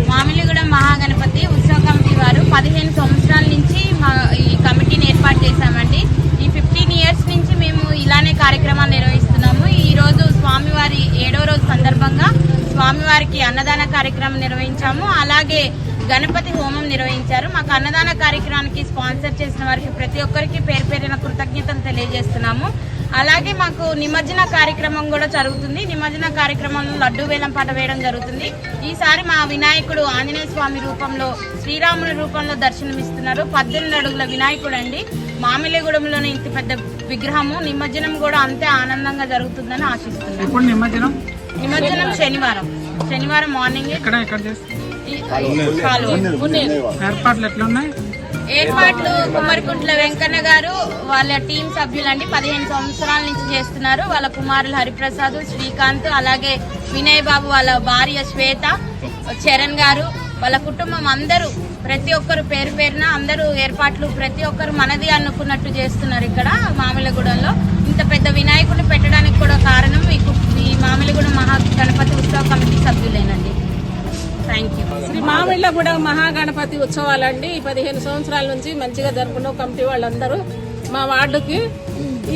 మామిలిగూడెం మహాగణపతి ఉత్సవ కమిటీ వారు 15 సంవత్సరాల నుంచి ఈ కమిటీని ఏర్పాటు చేశామండి. ఈ 15 ఇయర్స్ నుంచి మేము ఇలానే కార్యక్రమాలు నిర్వహిస్తున్నాము. ఈరోజు స్వామివారి 7వ రోజు సందర్భంగా స్వామివారికి అన్నదాన కార్యక్రమం నిర్వహించాము. అలాగే గణపతి హోమం నిర్వహించారు. మాకు అన్నదాన కార్యక్రమానికి స్పాన్సర్ చేసిన వారికి ప్రతి ఒక్కరికి పేరు పేరిన కృతజ్ఞతలు తెలియజేస్తున్నాము. అలాగే మాకు నిమజ్జన కార్యక్రమం కూడా జరుగుతుంది. నిమజ్జన కార్యక్రమంలో లడ్డూ వేలం పాట వేయడం జరుగుతుంది. ఈసారి మా వినాయకుడు ఆంజనేయ స్వామి రూపంలో, శ్రీరాముని రూపంలో దర్శనమిస్తున్నారు. 18 అడుగుల వినాయకుడు అండి. మామిలిగూడెంలోనే ఇంత పెద్ద విగ్రహము. నిమజ్జనం కూడా అంతే ఆనందంగా జరుగుతుందని ఆశిస్తున్నాను. నిమజ్జనం శనివారం మార్నింగ్. ఏర్పాట్లు కుమ్మరికుంట్ల వెంకన్న గారు వాళ్ళ టీం సభ్యులండి 15 సంవత్సరాల నుంచి చేస్తున్నారు. వాళ్ళ కుమారులు హరిప్రసాద్, శ్రీకాంత్, అలాగే వినయ్ బాబు, వాళ్ళ భార్య శ్వేత, చరణ్ గారు, వాళ్ళ కుటుంబం అందరూ ప్రతి ఒక్కరు పేరు పేరున అందరూ ఏర్పాట్లు ప్రతి ఒక్కరు మనది అనుకున్నట్టు చేస్తున్నారు. ఇక్కడ మామిలిగూడెంలో ఇంత పెద్ద వినాయకుడిని పెట్టడానికి కూడా కారణం ఈ మామిలిగూడెం మహాగణపతి ఉత్సవ కమిటీ సభ్యులేనండి. శ్రీ మామిళ్ళగూడెం మహాగణపతి ఉత్సవాలండి 15 సంవత్సరాల నుంచి మంచిగా జరుపుకున్న కమిటీ వాళ్ళందరూ మా వార్డుకి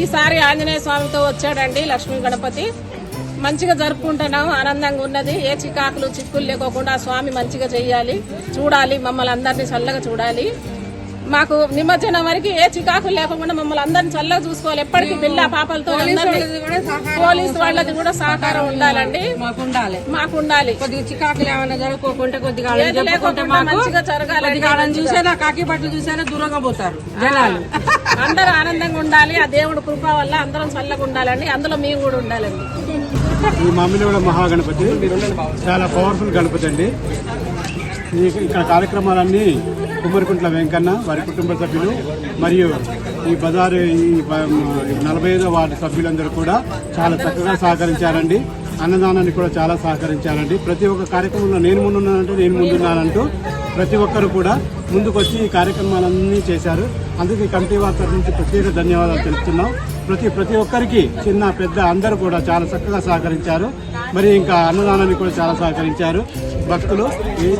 ఈసారి ఆంజనేయ స్వామితో వచ్చాడండి. లక్ష్మీ గణపతి మంచిగా జరుపుకుంటున్నాం. ఆనందంగా ఉన్నది. ఏ చికాకులు చిక్కులు లేకోకుండా స్వామి మంచిగా చెయ్యాలి, చూడాలి, మమ్మల్ని అందరినీ చల్లగా చూడాలి. మాకు నిమజ్జనం వరకు ఏ చికాకులు లేకుండా మమ్మల్ని అందరినీ చల్లగా చూసుకోవాలి. ఎప్పటికీ పిల్ల పాపలతో పోలీసు వాళ్ళది కూడా సహకారం ఉండాలండి. మాకు ఉండాలి. కొద్దిగా చికాకులు ఏమైనా జరుపుకోకుండా కొద్దిగా మంచిగా జరగాలి. చూసేనా కాకి బట్టలు చూసేనా దూరంగా పోతారు జనాలు. అందరూ ఆనందంగా ఉండాలి. ఆ దేవుడు కృప వల్ల అందరం చల్లగా ఉండాలండి. అందులో మేము కూడా ఉండాలండి. ఈ మామిలిగూడెం మహాగణపతి చాలా పవర్ఫుల్ గణపతి అండి. ఇక్కడ కార్యక్రమాలన్నీ కుమ్మరికుంట్ల వెంకన్న, వారి కుటుంబ సభ్యులు మరియు ఈ బజారు ఈ 45వ వార్డు సభ్యులందరూ కూడా చాలా చక్కగా సహకరించారండి. అన్నదానాన్ని కూడా చాలా సహకరించారండి. ప్రతి ఒక్క కార్యక్రమంలో నేను ముందున్నానంటూ ప్రతి ఒక్కరు కూడా ముందుకొచ్చి ఈ కార్యక్రమాలన్నీ చేశారు. అందుకే కమిటీ వారి తరఫు నుంచి ప్రత్యేక ధన్యవాదాలు తెలుపుతున్నాం. ప్రతి ఒక్కరికి చిన్న పెద్ద అందరూ కూడా చాలా చక్కగా సహకరించారు. మరి ఇంకా అన్నదానాన్ని కూడా చాలా సహకరించారు. భక్తులు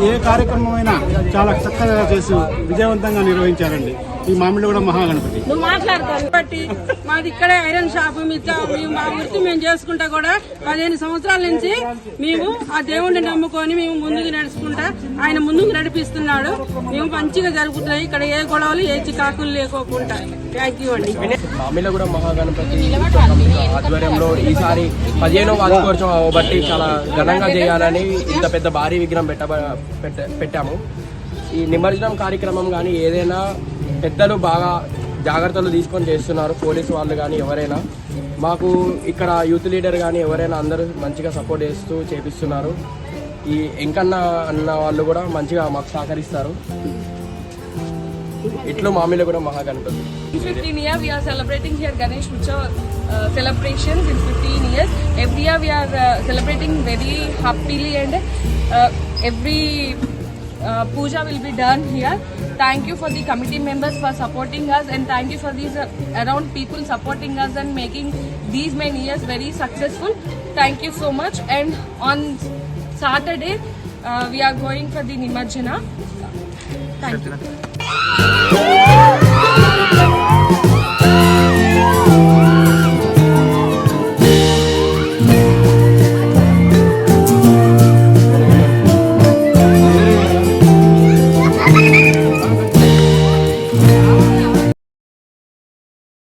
ఏ కార్యక్రమమైనా చాలా చక్కగా చేసి విజయవంతంగా నిర్వహించారండి ఈ మామిడిగూడెం మహాగణపతి. బట్టి మాది ఇక్కడే ఐరన్ షాప్. మేము మా వృత్తి మేము చేసుకుంటా కూడా 15 సంవత్సరాల నుంచి మేము ఆ దేవుడిని నమ్ముకొని మేము ముందుకు నడుచుకుంటా ఆయన ముందుకు నడిపిస్తున్నాడు. మేము మంచిగా జరుగుతున్నాయి. ఇక్కడ ఏ గొడవలు ఏ చికాకులు లేకోకుండా. థ్యాంక్ యూ అండి. మామిళ్ళగూడెం మహాగణపతి ఆధ్వర్యంలో ఈసారి 15వ వార్షికోత్సవం బట్టి చాలా ఘనంగా చేయాలని ఇంత పెద్ద భారీ విగ్రహం పెట్టాము. ఈ నిమజ్జనం కార్యక్రమం కానీ ఏదైనా పెద్దలు బాగా జాగ్రత్తలు తీసుకొని చేస్తున్నారు. పోలీసు వాళ్ళు కానీ ఎవరైనా మాకు ఇక్కడ యూత్ లీడర్ కానీ ఎవరైనా అందరూ మంచిగా సపోర్ట్ చేస్తూ చేపిస్తున్నారు. ఈ ఎంకన్న అన్న వాళ్ళు కూడా మంచిగా మాకు సహకరిస్తారు. ఇట్లు Mamillagudem Mahaganapati. 15 years we are celebrating here Ganesh Utsav celebrations in 15 years. Every year we are celebrating very happily and every puja will be done here. Thank you for the committee members for supporting us, and thank you for these around people supporting us and making these many years very successful. Thank you so much. And on Saturday we are going for the Nimajjana. Thank you.